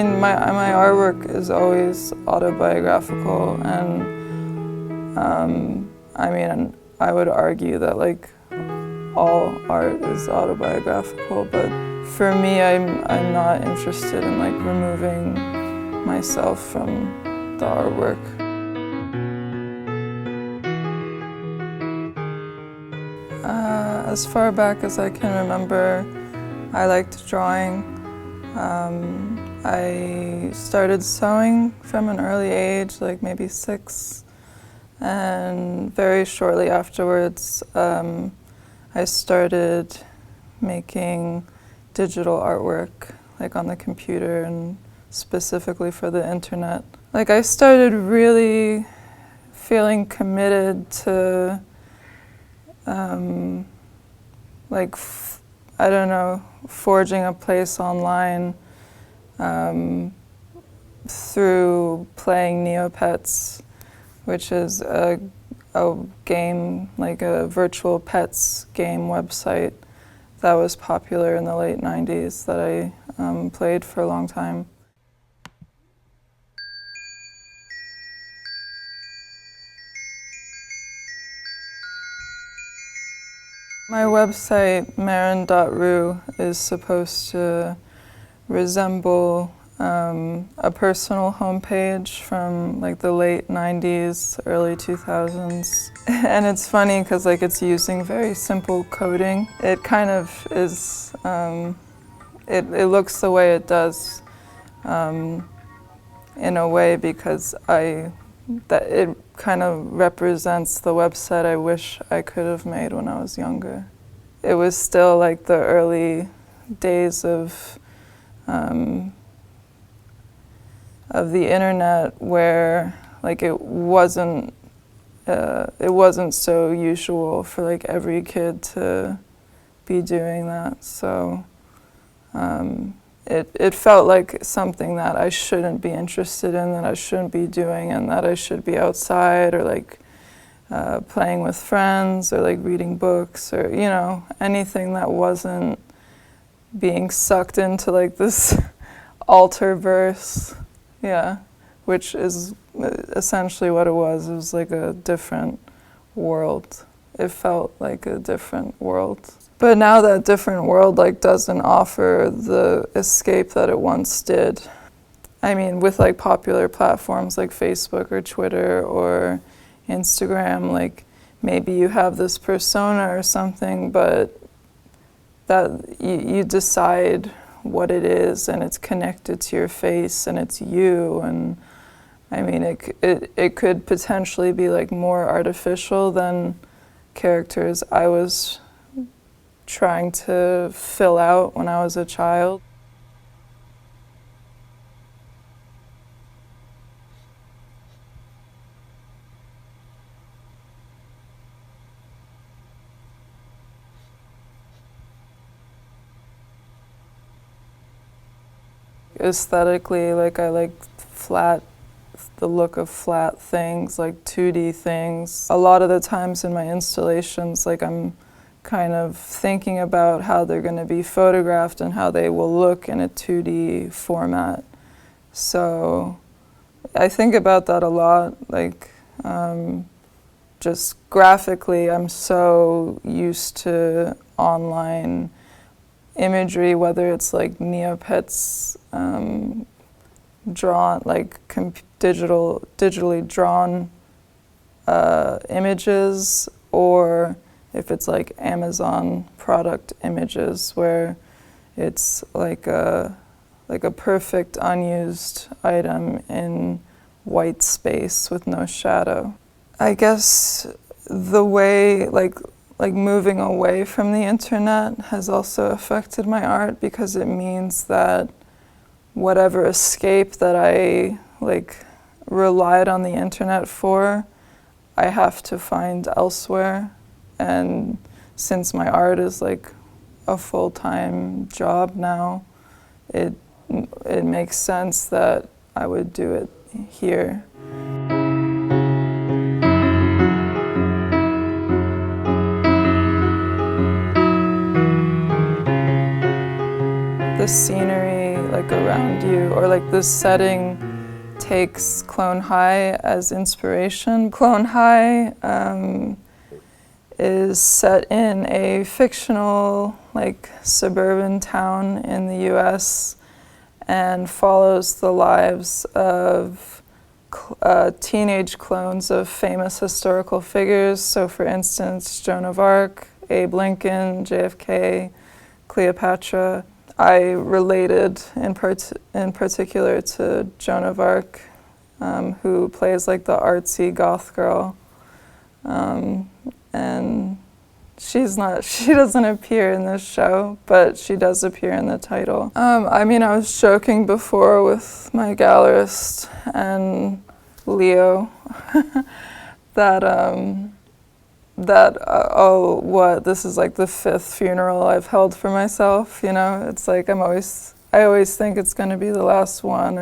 mean, my artwork is always autobiographical, and I mean, I would argue that like all art is autobiographical, but for me, I'm not interested in like removing myself from the artwork. As far back as I can remember, I liked drawing. I started sewing from an early age, like maybe 6, and very shortly afterwards, I started making digital artwork, like on the computer and specifically for the internet. Like I started really feeling committed to I don't know, forging a place online through playing Neopets, which is a game, like a virtual pets game website that was popular in the late 90s that I played for a long time. My website, marin.ru, is supposed to resemble a personal homepage from like the late 90s, early 2000s. And it's funny because like it's using very simple coding. It kind of is, it looks the way it does in a way because that it kind of represents the website I wish I could have made when I was younger. It was still like the early days of the internet where like it wasn't so usual for like every kid to be doing that. So it felt like something that I shouldn't be interested in, that I shouldn't be doing, and that I should be outside or like playing with friends or like reading books or, you know, anything that wasn't being sucked into like this alter-verse, yeah, which is essentially what it was. It was like a different world. It felt like a different world. But now that different world like doesn't offer the escape that it once did. I mean, with like popular platforms like Facebook or Twitter or Instagram, like maybe you have this persona or something, but that you decide what it is and it's connected to your face and it's you. And I mean, it could potentially be like more artificial than characters I was trying to fill out when I was a child. Aesthetically, like I like the look of flat things, like 2D things. A lot of the times in my installations, like I'm kind of thinking about how they're going to be photographed and how they will look in a 2D format. So I think about that a lot, like just graphically, I'm so used to online imagery, whether it's like Neopets drawn, like digitally drawn images, or if it's like Amazon product images where it's like a perfect unused item in white space with no shadow. I guess the way like moving away from the internet has also affected my art, because it means that whatever escape that I like relied on the internet for, I have to find elsewhere. And since my art is like a full-time job now, it makes sense that I would do it here. The scenery, like like around you, or like this setting takes Clone High as inspiration. Clone High is set in a fictional, like, suburban town in the US and follows the lives of teenage clones of famous historical figures. So, for instance, Joan of Arc, Abe Lincoln, JFK, Cleopatra. I related in particular to Joan of Arc, who plays like the artsy goth girl. And she doesn't appear in this show, but she does appear in the title. I mean, I was joking before with my gallerist and Leo that this is like the 5th funeral I've held for myself, you know? It's like I always think it's gonna be the last one,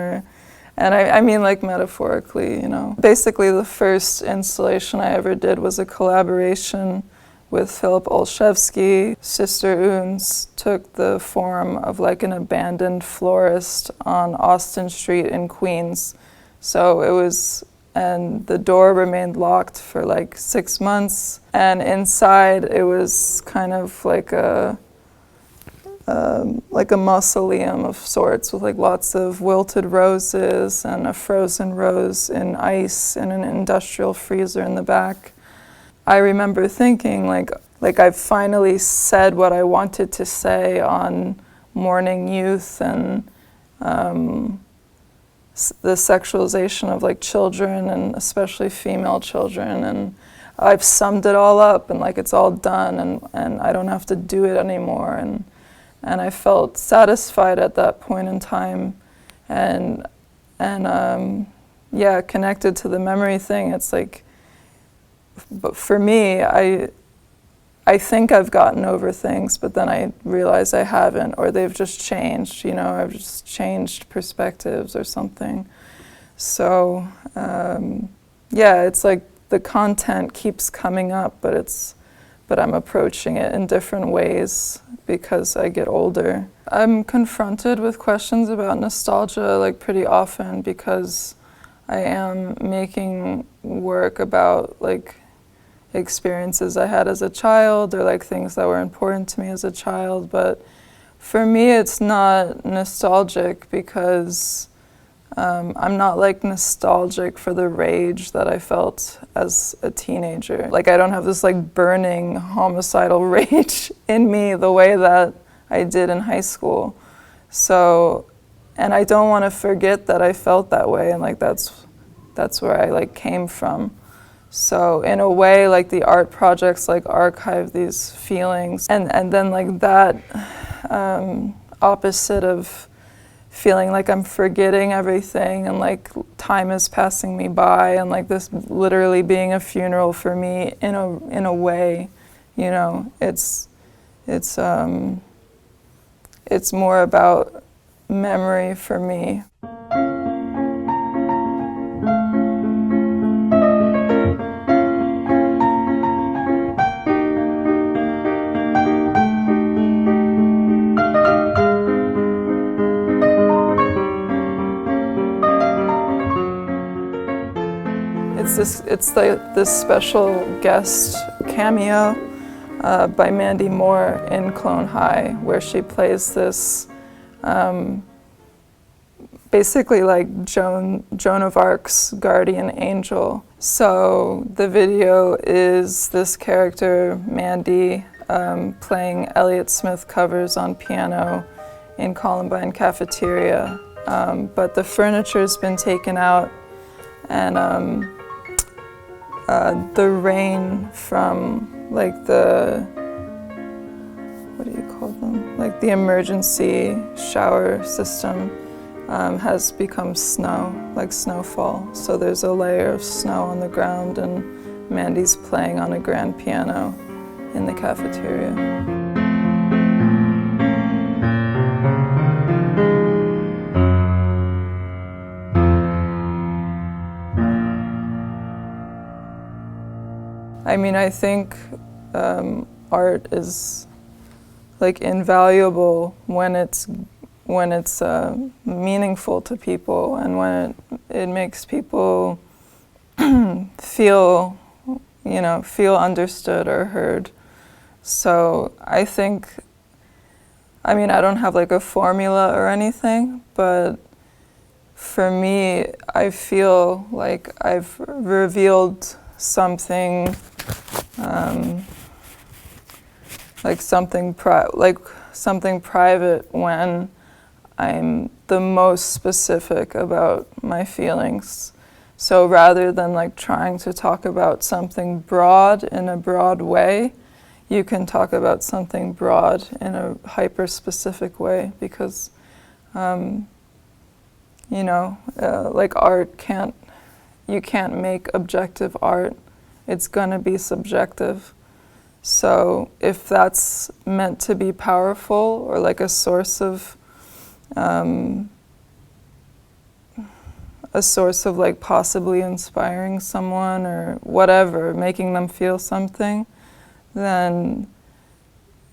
and I mean like metaphorically, you know. Basically the first installation I ever did was a collaboration with Philip Olszewski. Sister Unn took the form of like an abandoned florist on Austin Street in Queens. So it was, and the door remained locked for like 6 months, and inside it was kind of like a mausoleum of sorts, with like lots of wilted roses and a frozen rose in ice in an industrial freezer in the back. I remember thinking like I've finally said what I wanted to say on mourning youth and the sexualization of like children, and especially female children, and I've summed it all up, and like it's all done, and I don't have to do it anymore, and I felt satisfied at that point in time, and yeah, connected to the memory thing. It's like, but for me, I think I've gotten over things, but then I realize I haven't, or they've just changed, you know, I've just changed perspectives or something. So, yeah, it's like the content keeps coming up, but I'm approaching it in different ways because I get older. I'm confronted with questions about nostalgia like pretty often because I am making work about like experiences I had as a child, or like things that were important to me as a child. But for me it's not nostalgic because I'm not like nostalgic for the rage that I felt as a teenager. Like I don't have this like burning homicidal rage in me the way that I did in high school. So, and I don't want to forget that I felt that way, and like that's where I like came from. So in a way, like the art projects like archive these feelings, and then like that opposite of feeling like I'm forgetting everything and like time is passing me by, and like this literally being a funeral for me in a way, you know, it's more about memory for me. It's this special guest cameo by Mandy Moore in Clone High, where she plays this basically like Joan of Arc's guardian angel. So the video is this character, Mandy, playing Elliott Smith covers on piano in Columbine Cafeteria, but the furniture's been taken out, and the rain from like what do you call them? Like the emergency shower system has become snow, like snowfall. So there's a layer of snow on the ground, and Mandy's playing on a grand piano in the cafeteria. I mean, I think art is like invaluable when it's when it's meaningful to people, and when it makes people feel, feel understood or heard. So I think, I mean, I don't have like a formula or anything, but for me, I feel like I've revealed something, like something private when I'm the most specific about my feelings. So rather than like trying to talk about something broad in a broad way, you can talk about something broad in a hyper-specific way, because, like art you can't make objective art. It's gonna be subjective. So if that's meant to be powerful or like a source of like possibly inspiring someone or whatever, making them feel something, then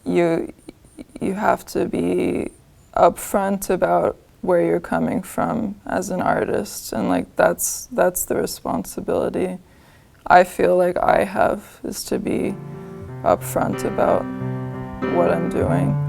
you have to be upfront about where you're coming from as an artist, and like that's the responsibility I feel like I have, is to be upfront about what I'm doing.